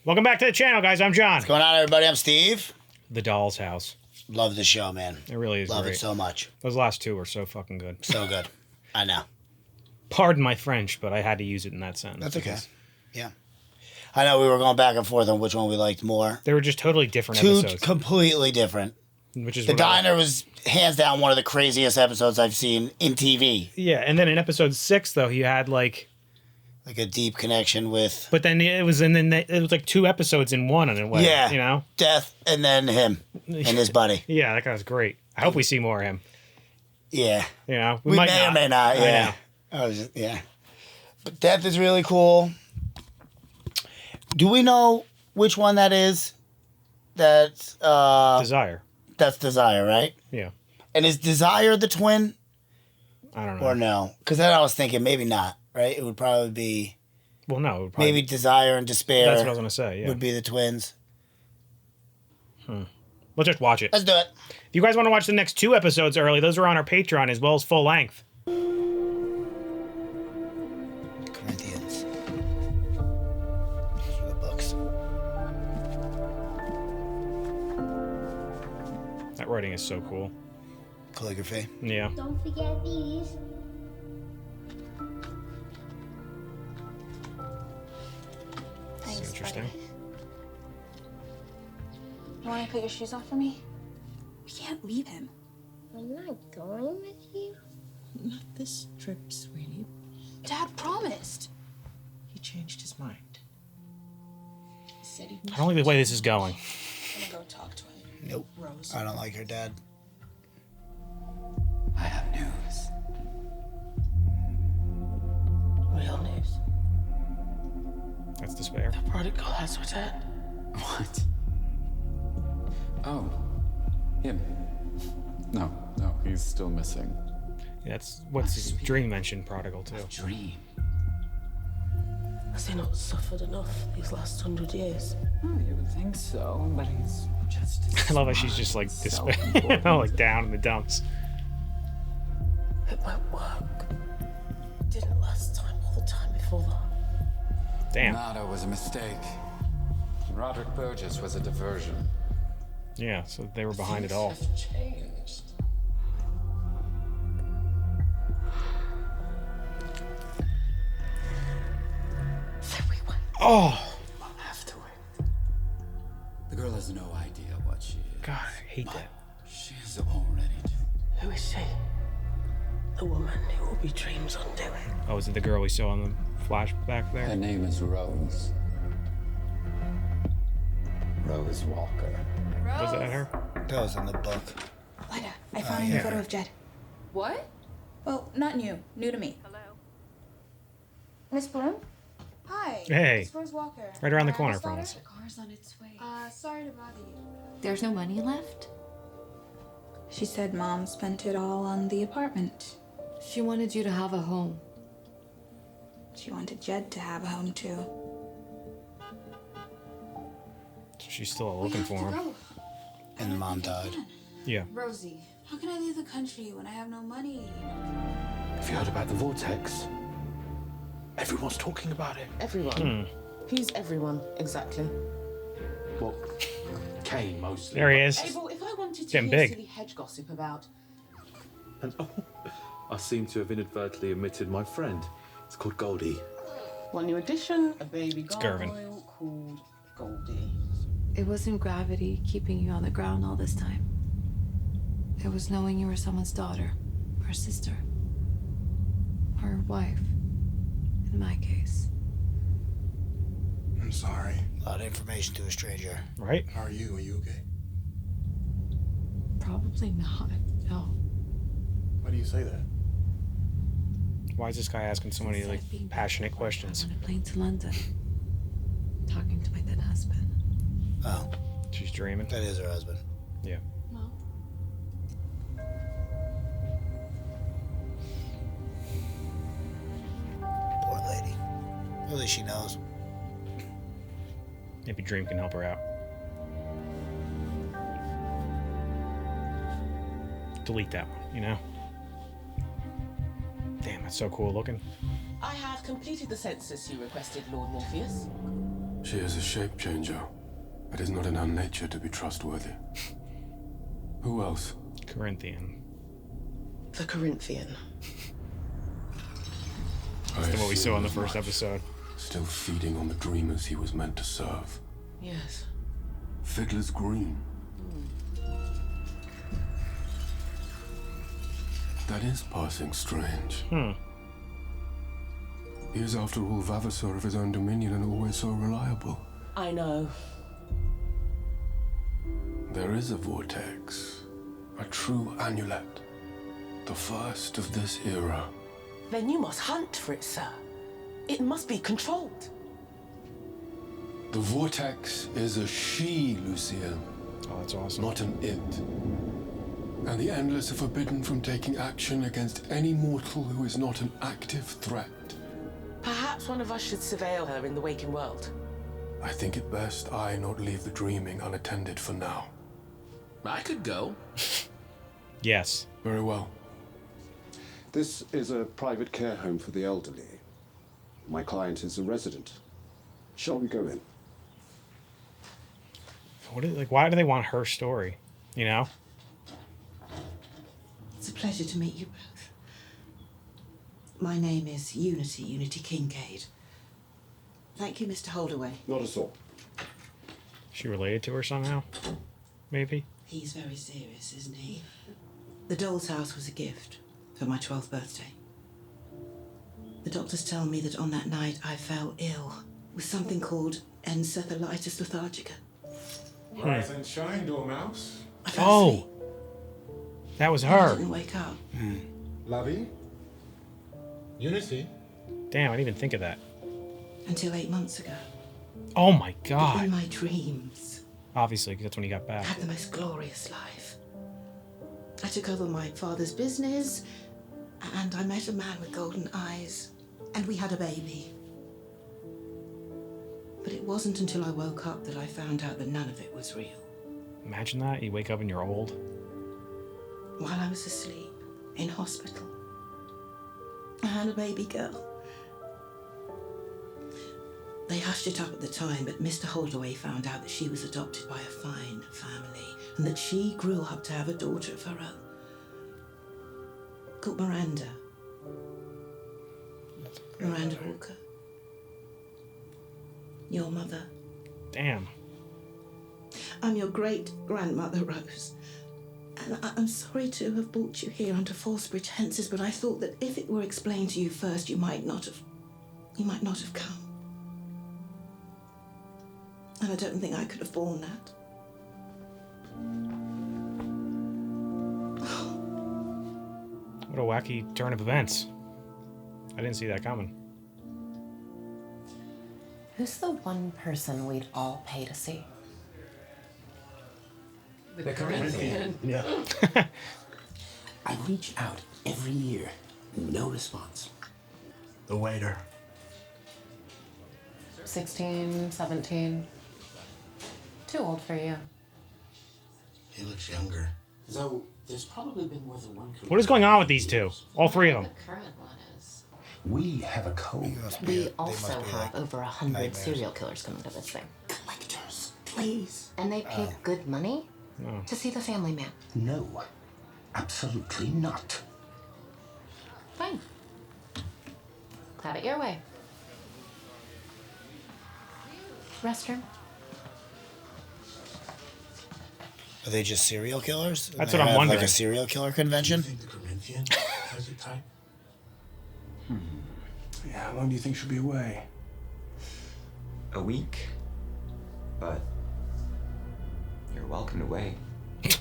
Welcome back to the channel, guys. I'm John. What's going on, everybody? I'm Steve. The Doll's House. Love the show, man. It really is Love great. it so much. Those last two were so fucking good. So good. I know. Pardon my French, but I had to use it in that sentence. That's okay. Yeah. I know we were going back and forth on which one we liked more. They were just totally different Two episodes. completely different. Which is The Diner was hands down one of the craziest episodes I've seen in TV. Yeah, and then in episode 6, though, he had like a deep connection with. But then it was like 2 episodes in one in a way. Yeah. You know? Death and then him and his buddy. Yeah, that guy was great. I hope we see more of him. Yeah. You know? We might may not. or may not, yeah. Yeah. But Death is really cool. Do we know which one that is? That's Desire. That's Desire, right? Yeah. And is Desire the twin? I don't know. Or no? Because then I was thinking maybe not, right? It would probably be... Well, no. It would probably maybe Desire and Despair. That's what I was going to say, yeah. Would be the twins. Let's just watch it. Let's do it. If you guys want to watch the next 2 episodes early, those are on our Patreon as well as full length. Corinthians. Those are the books. That writing is so cool. Calligraphy. Yeah. Don't forget these. That's interesting. You want to put your shoes on for me? We can't leave him. I'm not going with you. Not this trip, sweetie. Dad promised. He changed his mind. He said he I don't like the way this is going. I'm gonna go talk to him. Nope. Rose. I don't like her dad. I have news. Real news. That's Despair. The prodigal has returned. What? Oh, him. No, he's still missing. Yeah, that's what's his dream mentioned, Prodigal, too. Dream. Has he not suffered enough these last 100 years? Oh, you would think so, but he's just. I love how she's just like Despair. You know, like down in the dumps. It won't work. It didn't last time all the time before that. Damn. Nada was a mistake. Roderick Burgess was a diversion. Yeah, so they were behind it all. Things have changed. So we wait. Oh, I'll have to wait. The girl has no idea what she is. God, I hate that. She's already. Who is she? The woman who will be dreams undoing. Oh, is it the girl we saw on the flashback there? Her name is Rose. Rose Walker. Was that her? That was in the book. Lida, I found a new photo of Jed. What? Well, not new. New to me. Hello? Miss Bloom? Hi. Hey. It's Rose Walker. Right around the Your corner eldest from daughter? us. The car's on its way. Sorry to bother you. There's no money left? She said Mom spent it all on the apartment. She wanted you to have a home. She wanted Jed to have a home too. So she's still looking for him. Go. And the mom died. Yeah. Rosie. How can I leave the country when I have no money? Have you heard about the vortex? Everyone's talking about it. Everyone. Who's everyone, exactly? Well, Kane mostly. There he is. Abel, if I wanted to Getting hear big. silly hedge gossip about... And I seem to have inadvertently omitted my friend. It's called Goldie. One new addition, a baby Gervin. gargoyle called Goldie. It wasn't gravity keeping you on the ground all this time. It was knowing you were someone's daughter, or sister, or wife, in my case. I'm sorry. A lot of information to a stranger. Right? How are you? Are you okay? Probably not, no. Why do you say that? Why is this guy asking so many like Since I've been passionate back questions? on a plane to London, talking to my dead husband. Oh, She's dreaming. that is her husband. Yeah. Well, Poor lady. At least she knows. Maybe Dream can help her out. Delete that one, you know? Damn, that's so cool looking. I have completed the census you requested, Lord Morpheus. She is a shape changer. It is not in her nature to be trustworthy. Who else? Corinthian. The Corinthian. That's what we saw in the first episode. Still feeding on the dreamers he was meant to serve. Yes. Fiddler's Green. That is passing strange. He is, after all, Vavasor of his own dominion and always so reliable. I know. There is a vortex. A true amulet. The first of this era. Then you must hunt for it, sir. It must be controlled. The vortex is a she, Lucien. Oh, that's awesome. Not an it. And the Endless are forbidden from taking action against any mortal who is not an active threat. Perhaps one of us should surveil her in the waking world. I think it best I not leave the dreaming unattended for now. I could go. Yes. Very well. This is a private care home for the elderly. My client is a resident. Shall we go in? Why do they want her story? You know? It's a pleasure to meet you both. My name is Unity Kincaid. Thank you, Mr. Holdaway. Not at all. She related to her somehow? Maybe? He's very serious, isn't he? The doll's house was a gift for my 12th birthday. The doctors tell me that on that night I fell ill with something called encephalitis lethargica. Rise and shine, Dormouse. I fell asleep. That was I her. didn't wake up. Lovey? Unity? Damn, I didn't even think of that. Until 8 months ago. Oh my In god. my dreams, Obviously, because that's when he got I back. had the most glorious life. I took over my father's business, and I met a man with golden eyes, and we had a baby. But it wasn't until I woke up that I found out that none of it was real. Imagine that. You wake up and you're old. While I was asleep in hospital, I had a baby girl. They hushed it up at the time, but Mr. Holdaway found out that she was adopted by a fine family and that she grew up to have a daughter of her own called Miranda. Miranda Walker. Your mother. Damn. I'm your great-grandmother, Rose. And I'm sorry to have brought you here under false pretenses, but I thought that if it were explained to you first, you might not have come. And I don't think I could have borne that. What a wacky turn of events. I didn't see that coming. Who's the one person we'd all pay to see? The Corinthian. Yeah. I reach out every year. No response. The waiter. 16, 17. Too old for you. He looks younger. Though there's probably been more than one. What is going on with these two? All three of them. The current one is. We have a code. We also have over 100 serial killers coming to this thing. Collectors, please. And they paid good money to see the family man. No, absolutely not. Fine. Have it your way. Restroom. Are they just serial killers? That's They what I'm have, wondering. Like a serial killer convention? You think the Corinthian has a type? Yeah, how long do you think she'll be away? A week. But you're welcome to wait. That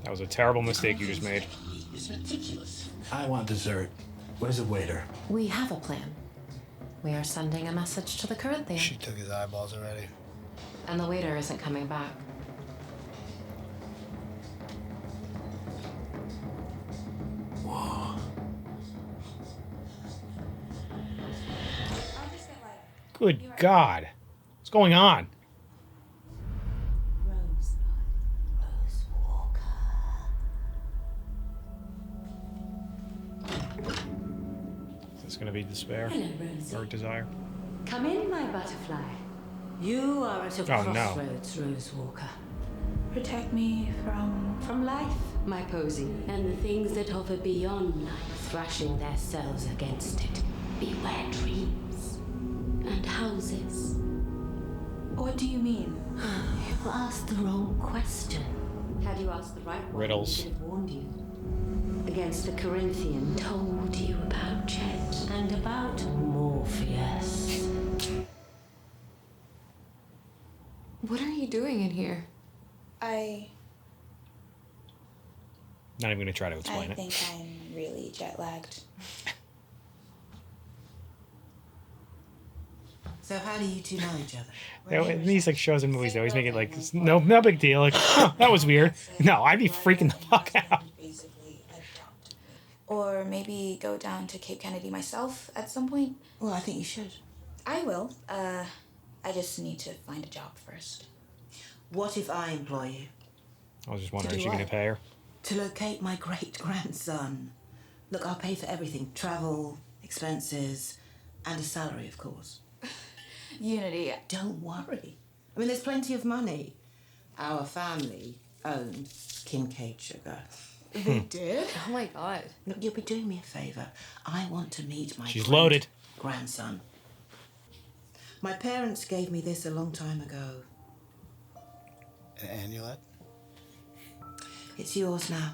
was a terrible mistake you just made. It's ridiculous. I want dessert. Where's the waiter? We have a plan. We are sending a message to the Corinthian. She took his eyeballs already. And the waiter isn't coming back. Whoa. Good God. What's going on? Rose Walker. Is this going to be despair Hello, Rosie. or desire? Come in, my butterfly. You are at a crossroads, Rose Walker. Protect me From life, my posy, and the things that hover beyond life, thrashing themselves against it. Beware dreams and houses. What do you mean? You asked the wrong question. Had you asked the right one, Riddles. I could have warned you. Against the Corinthian, told you about Chet and about Morpheus. What are you doing in here? Not even gonna try to explain I it. think I'm really jet lagged. So how do you two know each other? You know, in these like shows and movies, they always make it like no big deal. Like, huh, that was weird. No, I'd be freaking the fuck out. Or maybe go down to Cape Kennedy myself at some point. Well, I think you should. I will. I just need to find a job first. What if I employ you? I was just wondering, To is do she gonna what? pay her? To locate my great-grandson. Look, I'll pay for everything. Travel, expenses, and a salary, of course. Unity. Don't worry. I mean, there's plenty of money. Our family owned Kincaid Sugar. They did? Oh my god. Look, you'll be doing me a favor. I want to meet my She's loaded. grandson. My parents gave me this a long time ago. An amulet? It's yours now.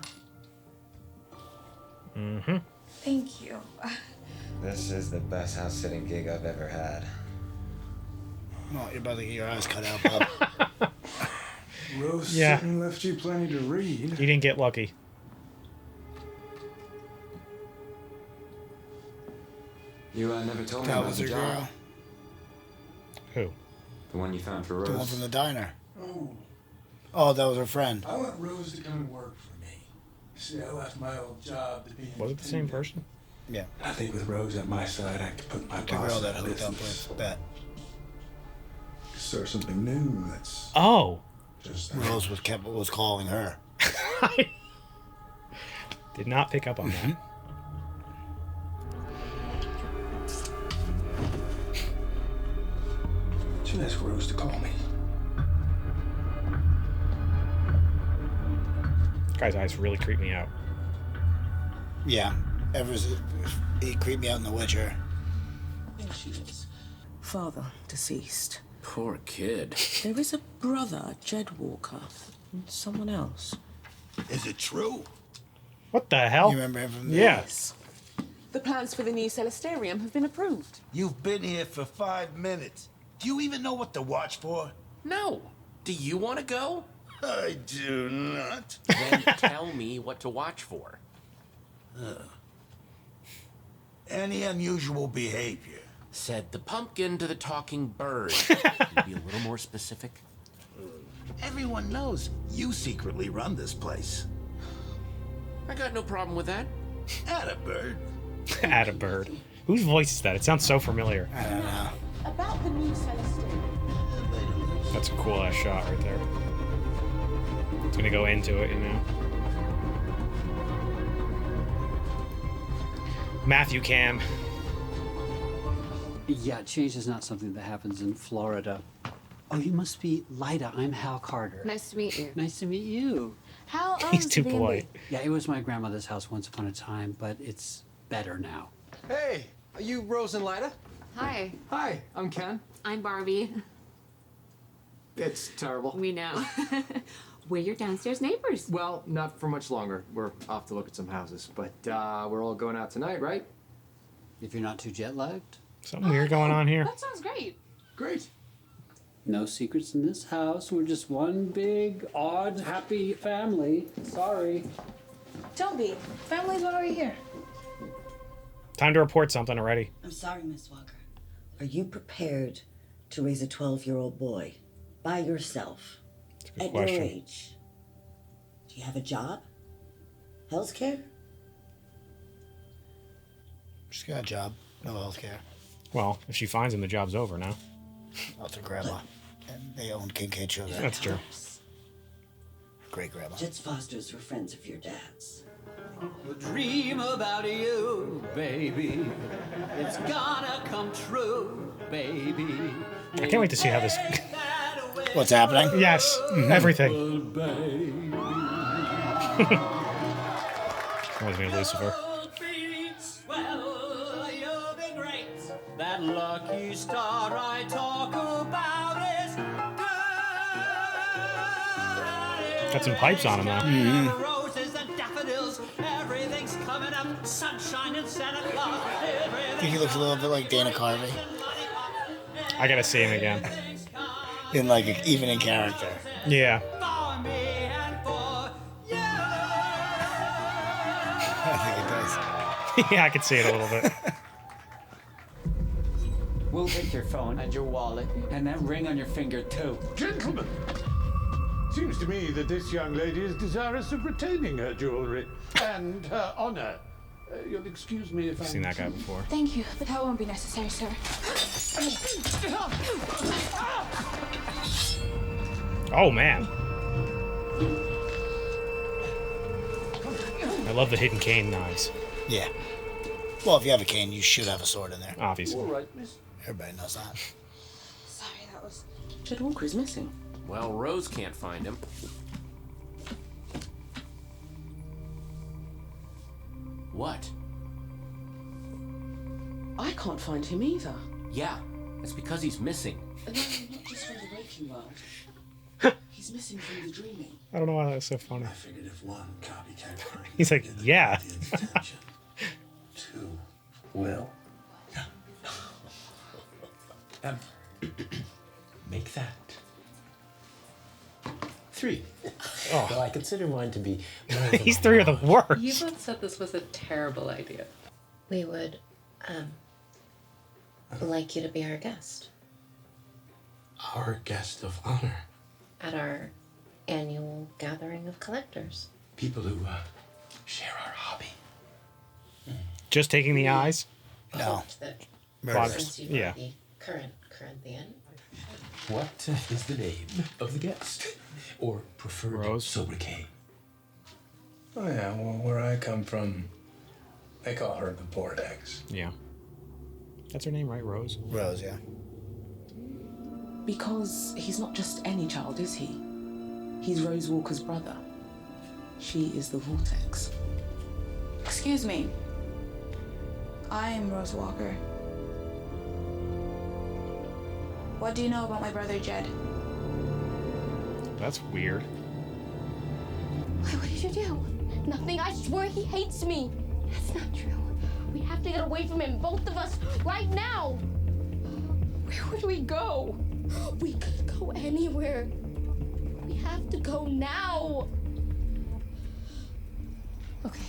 Mm-hmm. Thank you. This is the best house sitting gig I've ever had. Oh, you're about to get your eyes cut out, Bob. Rose Yeah. sitting left you plenty to read. You didn't get lucky. You never told me That about was the her job. girl. Who? The one you found for Rose. The one from the diner. Oh, Oh, that was her friend. I want Rose to come and work for me. See, I left my old job to be Was it the same person? Yeah. I think with Rose at my side, I could put my The boss girl that out of hooked up business. with Bet. Start something new that's Oh. just Rose was calling her. Did not pick up on that. Should ask Rose to call me. Guy's eyes really creep me out. Yeah. He creeped me out in The Witcher. There she is. Father deceased. Poor kid. There is a brother, Jed Walker, and someone else. Is it true? What the hell? You remember him from the Yes. The plans for the new Celesterium have been approved. You've been here for 5 minutes. Do you even know what to watch for? No. Do you want to go? I do not. Then tell me what to watch for. Any unusual behavior? Said the pumpkin to the talking bird. Can you be a little more specific? Everyone knows you secretly run this place. I got no problem with that. Atta bird. Add a bird. Whose voice is that? It sounds so familiar. I don't know. About the new Celesterium. That's a cool ass shot right there. It's gonna go into it, you know. Matthew Cam. Yeah, change is not something that happens in Florida. Oh, you must be Lyda. I'm Hal Carter. Nice to meet you. Nice to meet you. How He's too polite. Yeah, it was my grandmother's house once upon a time, but it's better now. Hey, are you Rose and Lyda? Hi. Hi, I'm Ken. I'm Barbie. It's terrible. We know. We're your downstairs neighbors. Well, not for much longer. We're off to look at some houses, but we're all going out tonight, right? If you're not too jet lagged. Something weird going on here. That sounds great. Great. No secrets in this house. We're just one big, odd, happy family. Sorry. Don't be. Family's already here. Time to report something already. I'm sorry, Miss Walker. Are you prepared to raise a 12-year-old boy by yourself good at question. your age? Do you have a job? Health care? She's got a job. No health care. Well, if she finds him, the job's over now. That's her grandma. And they owned Kincaid Sugar. That's true. Great grandma. Jet's Fosters were friends of your dad's. a dream about you, baby. It's gonna come true, baby. I can't wait to see how this. What's happening? Yes, everything. Reminds me of Lucifer. That lucky star I talk about is Got some pipes on him now. roses and daffodils. Everything's coming up. Sunshine and Santa Claus. I think he looks a little bit like Dana Carvey. I gotta see him again. In like even in character. Yeah. I think it does. Yeah, I could see it a little bit. We'll take your phone and your wallet and that ring on your finger too. Gentlemen, seems to me that this young lady is desirous of retaining her jewelry and her honor. You'll excuse me if I've seen that guy before. Thank you, but that won't be necessary, sir. Oh man. I love the hidden cane knives. Yeah. Well, if you have a cane, you should have a sword in there. Obviously. All right, miss. Everybody knows that. Sorry, that was. Jed Walker's missing. Well, Rose can't find him. What? I can't find him either. Yeah, it's because he's missing. No, not just from the waking world. He's missing from the dreaming. I don't know why that was so funny. I figured if one copycat crime He's like, yeah. Two will. Make that 3. Oh. Well, I consider mine to be. These 3 are the worst. You both said this was a terrible idea. We would, like you to be our guest Our guest of honor. at our annual gathering of collectors. People who share our hobby. Just taking the eyes? No. That Murders. since you Yeah. are the current Corinthian. What is the name of the guest? Or preferred Rose. sobriquet? Oh yeah, well, where I come from, they call her the Vortex. Yeah. That's her name, right? Rose? Rose, yeah. Because he's not just any child, is he? He's Rose Walker's brother. She is the Vortex. Excuse me. I'm Rose Walker. What do you know about my brother Jed? That's weird. What did you do? Nothing. I swear he hates me. That's not true. We have to get away from him, both of us, right now. Where would we go? We could go anywhere. We have to go now. Okay.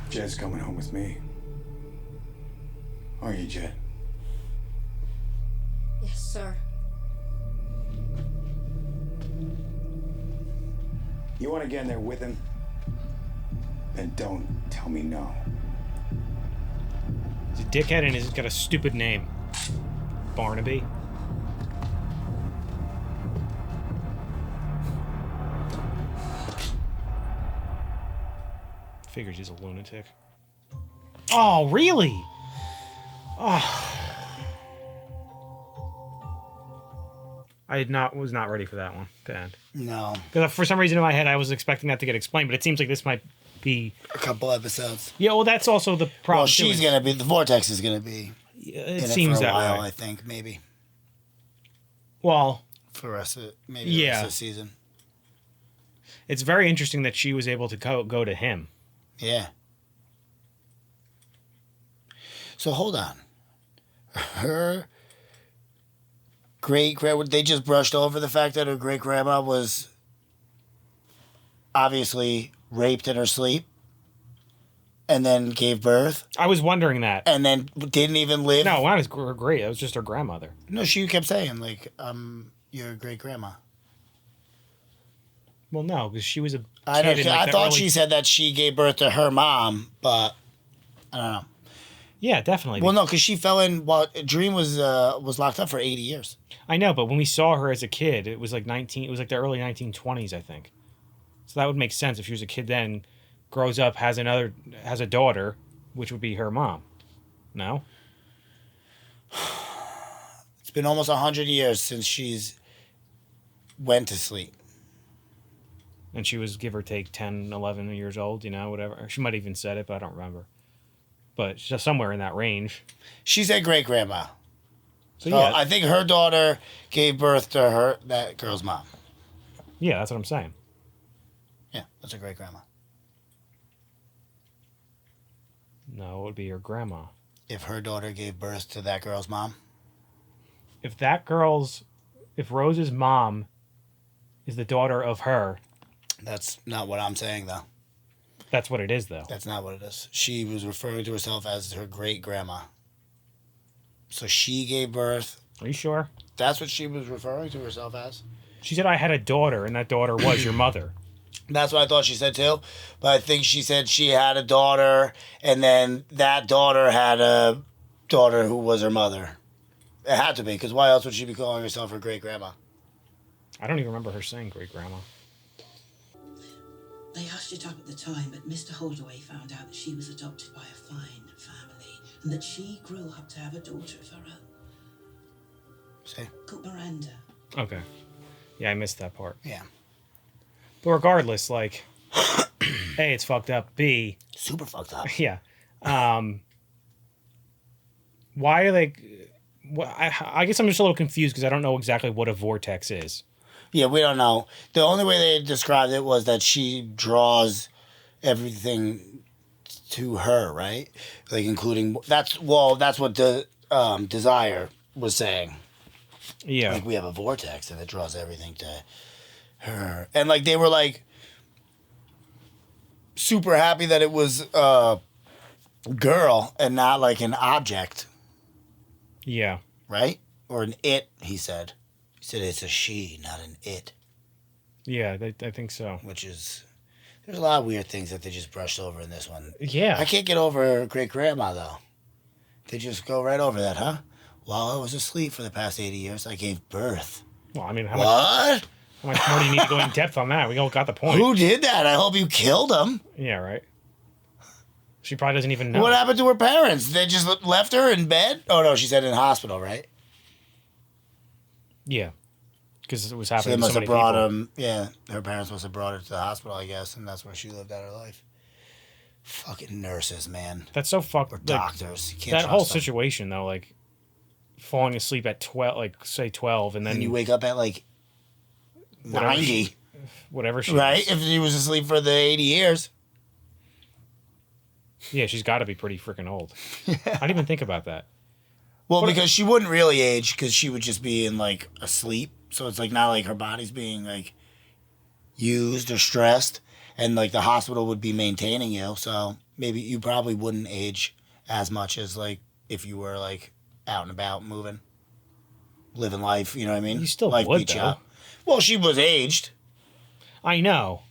Jed's coming home with me. Are you, Jed? Yes, sir. You want to get in there with him? Then don't tell me no. He's a dickhead and he's got a stupid name. Barnaby. Figures he's a lunatic. Oh, really? Oh. Was not ready for that one to end. No. Because for some reason in my head I was expecting that to get explained, but it seems like this might be a couple episodes. Yeah, well, that's also the problem. Well, she's gonna be the Vortex is gonna be. It in seems for a that while, way. I think maybe Well, for the rest of maybe the rest of the season. It's very interesting that she was able to go to him. Yeah. So hold on. Her great grandma, they just brushed over the fact that her great grandma was obviously raped in her sleep and then gave birth. I was wondering that. And then didn't even live. No, that was great. It was just her grandmother. No, she kept saying, like, your great grandma. Well, no, because she was a I know. kid in, I the thought early- she said that she gave birth to her mom, but I don't know. Yeah, definitely. Well, no, because she fell in while Dream was locked up for 80 years. I know, but when we saw her as a kid, it was like 19. It was like the early 1920s, I think. So that would make sense if she was a kid then, grows up, has a daughter, which would be her mom. No. It's been almost 100 years since she's went to sleep. And she was, give or take, 10, 11 years old, whatever. She might have even said it, but I don't remember. But she's somewhere in that range. She said great grandma. So So yeah, I think her daughter gave birth to that girl's mom. yeah, that's what I'm saying. Yeah, that's a great grandma. No, it would be her grandma. If her daughter gave birth to that girl's mom. If Rose's mom is the daughter of her. That's not what I'm saying, though. That's what it is, though. That's not what it is. She was referring to herself as her great grandma. So she gave birth. Are you sure? That's what she was referring to herself as. She said I had a daughter, and that daughter was your mother. That's what I thought she said too. But I think she said she had a daughter, and then that daughter had a daughter who was her mother. It had to be, because why else would she be calling herself her great grandma? I don't even remember her saying great grandma. They hushed it up at the time, but Mr. Holdaway found out that she was adopted by a fine family and that she grew up to have a daughter of her own. See? Called Miranda. Okay. Yeah, I missed that part. Yeah. But regardless, like, A, it's fucked up. B, super fucked up. Yeah. Why are they... I guess I'm just a little confused because I don't know exactly what a vortex is. Yeah, we don't know. The only way they described it was that she draws everything to her, right? Like including that's what the Desire was saying. Yeah. Like we have a vortex and it draws everything to her. And like they were like super happy that it was a girl and not like an object. Yeah. Right? Or an it, he said. He said it's a she, not an it. Yeah, I think so. Which is... There's a lot of weird things that they just brushed over in this one. Yeah. I can't get over great-grandma, though. They just go right over that, huh? While I was asleep for the past 80 years, I gave birth. Well, I mean, What? How much more do you need to go in depth on that? We all got the point. Who did that? I hope you killed him. Yeah, right. She probably doesn't even know. What happened to her parents? They just left her in bed? Oh, no, she said in hospital, right? Yeah. Because it was So happening they to must so have many brought people. him... Yeah, her parents must have brought her to the hospital, I guess, and that's where she lived out her life. Fucking nurses, man. That's so fucked. Or like, doctors. You can't that trust whole them. situation, though, like, falling asleep at 12, like, say 12, and then... And you wake up at, like, 90. Whatever she Right? is. If she was asleep for the 80 years. Yeah, she's got to be pretty freaking old. I didn't even think about that. Well, because she wouldn't really age, because she would just be in, like, asleep. So it's, like, not like her body's being, like, used or stressed. And, like, the hospital would be maintaining you. So maybe you probably wouldn't age as much as, like, if you were, like, out and about moving. Living life, you know what I mean? You still life would, be chill. though. Well, she was aged. I know.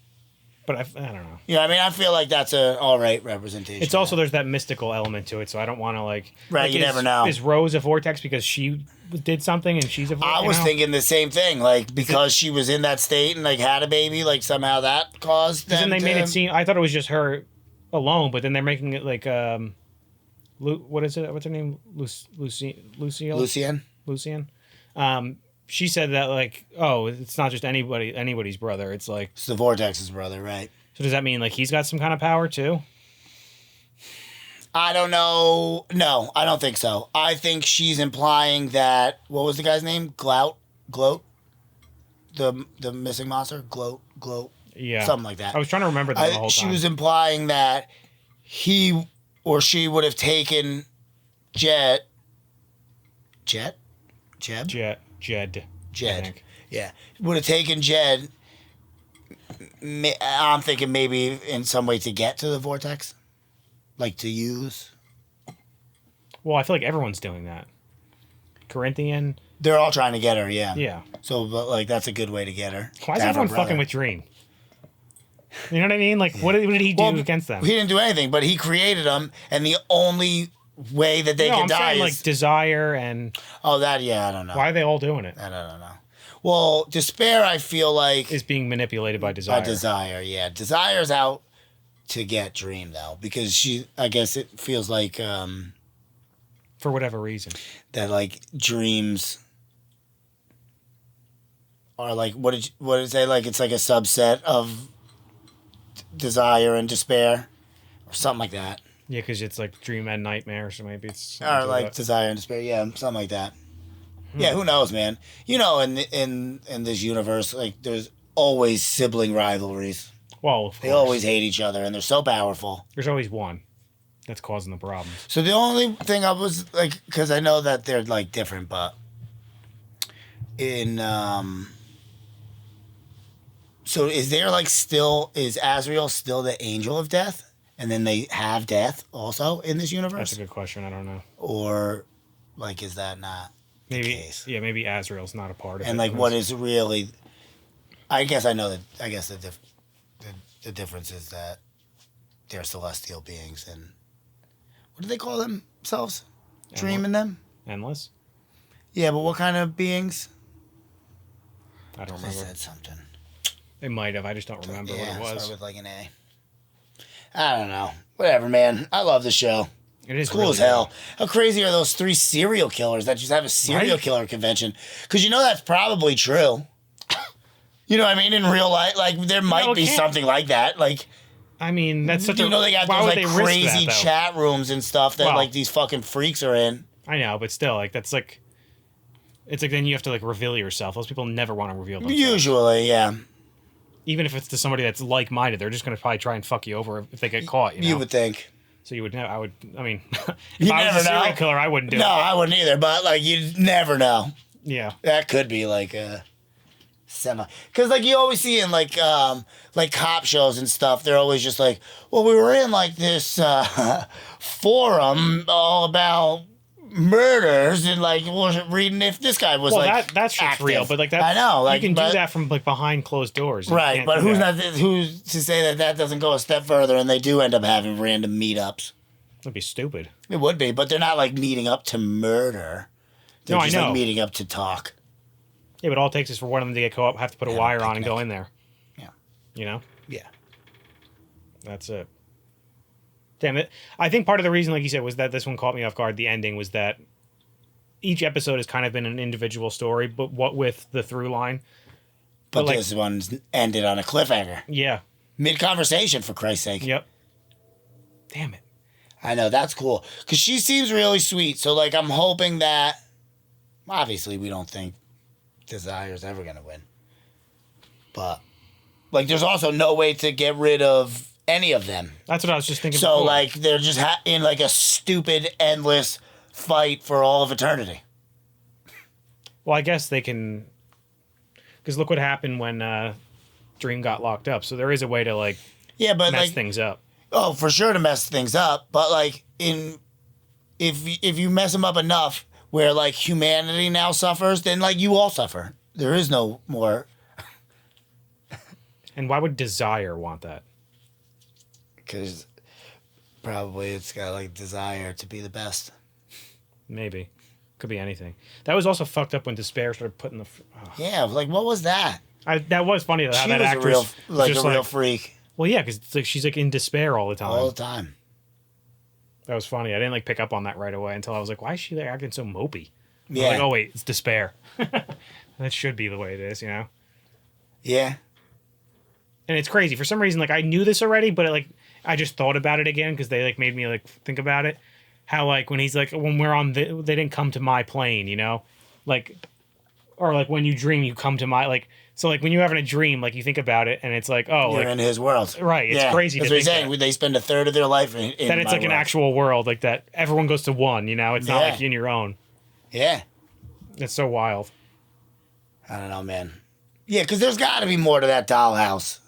But I don't know. Yeah, I mean, I feel like that's a all right representation. It's also, there's that mystical element to it, so I don't want to, like... Right, like, you never know. Is Rose a vortex because she did something and she's a vortex? I was thinking the same thing, like, because she was in that state and, like, had a baby, like, somehow that caused them Then they made to... it seem... I thought it was just her alone, but then they're making it like... what is it? What's her name? Lucille? Lucienne? Lucienne. She said that, like, oh, it's not just anybody's brother. It's like... It's the Vortex's brother, right? So does that mean, like, he's got some kind of power, too? I don't know. No, I don't think so. I think she's implying that... What was the guy's name? Gloat? The missing monster? Gloat? Yeah. Something like that. I was trying to remember that the whole She time. was implying that he or she would have taken Jed. I think. Yeah. Would have taken Jed. I'm thinking maybe in some way to get to the vortex. Like to use. Well, I feel like everyone's doing that. Corinthian. They're all trying to get her, yeah. Yeah. So, but like, that's a good way to get her. Why is To have her everyone brother. fucking with Dream? You know what I mean? Like, what did he do against them? He didn't do anything, but he created them, and the only way that they No, can I'm die saying is like desire and. Oh, that yeah, I don't know. Why are they all doing it? I don't know. Well, despair, I feel like is being manipulated by desire. By desire, yeah. Desire's out to get Dream though, because I guess it feels like for whatever reason that like dreams are like what did it say? Like it's like a subset of desire and despair, or something like that. Yeah, because it's like dream and nightmare, so maybe it's Or like desire and despair, yeah, something like that. Yeah, who knows, man? You know, in this universe, like there's always sibling rivalries. Well, they always hate each other, and they're so powerful. There's always one that's causing the problems. So the only thing I was like, because I know that they're like different, but in so is there like is Azrael still the angel of death, and then they have death also in this universe? That's a good question. I don't know. Or like, is that not? Maybe maybe Azrael's not a part of it. And like, what is really? I guess I know that. I guess the difference is that they're celestial beings, and what do they call themselves? Dreaming them? Endless. Yeah, but what kind of beings? I don't They remember. said something. They might have. I just don't remember what it was. Start with like an A. I don't know. Whatever, man. I love the show. It is It's cool really as hell. How crazy are those 3 serial killers that just have a serial killer convention? Because you know that's probably true. You know what I mean? In real life, like there might be something like that. Like, I mean, that's such you know they got why those would like they risk crazy that, though? chat rooms and stuff that Well- like these fucking freaks are in. I know, but still, like that's like, it's like then you have to like reveal yourself. Those people never want to reveal themselves. Usually, yeah. Even if it's to somebody that's like-minded, they're just gonna probably try and fuck you over if they get caught. You know? You would think. So you would know. I mean, if You I was never a serial know. killer, I wouldn't do No, it. I wouldn't either. But like, you never know. Yeah. That could be like a semi. Because like you always see in like cop shows and stuff, they're always just like, well, we were in like this forum all about murders and like was reading if this guy was Well, like that's just active. real, but like that I know, like you can but- do that from like behind closed doors. You right, can't but do who's that. not who's to say that that doesn't go a step further and they do end up having random meetups? That'd be stupid. It would be, but they're not like meeting up to murder. They're No, I just like know. meeting up to talk. Yeah, but all it takes is for one of them to get caught, have to put a wire on and go in there. Yeah. You know? Yeah. That's it. Damn it. I think part of the reason, like you said, was that this one caught me off guard. The ending was that each episode has kind of been an individual story, but what with the through line. But like, this one's ended on a cliffhanger. Yeah. Mid conversation, for Christ's sake. Yep. Damn it. I know, that's cool. Because she seems really sweet. So, like, I'm hoping that. Obviously, we don't think Desire's ever going to win. But, like, there's also no way to get rid of any of them. That's what I was just thinking. So, before. like, they're just in, like, a stupid, endless fight for all of eternity. Well, I guess they can. Because look what happened when Dream got locked up. So there is a way to, like, Yeah, but, mess like. things up. Oh, for sure to mess things up. But, like, if you mess them up enough where, like, humanity now suffers, then, like, you all suffer. There is no more. And why would Desire want that? Because probably it's got, like, desire to be the best. Maybe. Could be anything. That was also fucked up when Despair started putting the. Yeah, like, what was that? That was funny though, how She that was a actress real, was like, just a real freak. Well, yeah, because like she's like in despair all the time. All the time. That was funny. I didn't like pick up on that right away until I was like, why is she like acting so mopey? I was Yeah. like, oh wait, it's despair. That should be the way it is, you know. Yeah. And it's crazy for some reason. Like I knew this already, but like I just thought about it again because they like made me like think about it. How like when he's like when we're on they didn't come to my plane, you know, like or like when you dream you come to my like so like when you're having a dream like you think about it and it's like oh You're like, in his world. right it's Yeah, crazy That's to what he's think saying. that. They spend a third of their life in That it's my like an world. actual world like that everyone goes to one, you know, it's not Yeah. like in your own. Yeah. It's so wild. I don't know, man. Yeah, because there's got to be more to that dollhouse.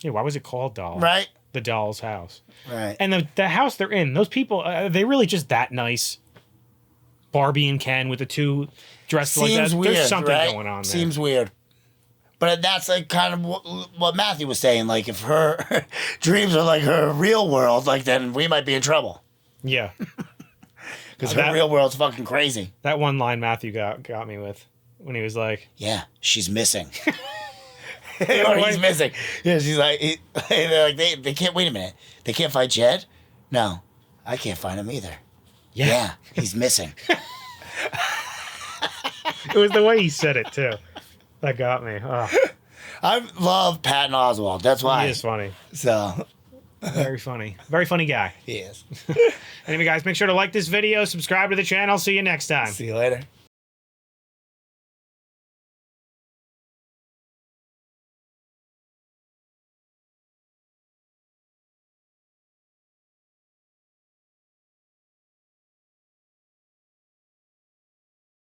Yeah, why was it called Doll? Right. The Doll's house. Right. And the house they're in, those people, are they really just that nice? Barbie and Ken with the two dressed like that. Seems weird, There's something right? going on there. Seems weird. But that's like kind of what Matthew was saying. Like if her dreams are like her real world, like then we might be in trouble. Yeah. Because her real world's fucking crazy. That one line Matthew got me with when he was like, "Yeah, she's missing." Or he's missing. Yeah, she's like, they're like, they can't. Wait a minute, they can't find Jed. No, I can't find him either. Yeah, he's missing. It was the way he said it too that got me. Oh. I love Patton Oswalt. That's why He is funny. So very funny guy. He is. Anyway, guys, make sure to like this video, subscribe to the channel. See you next time. See you later.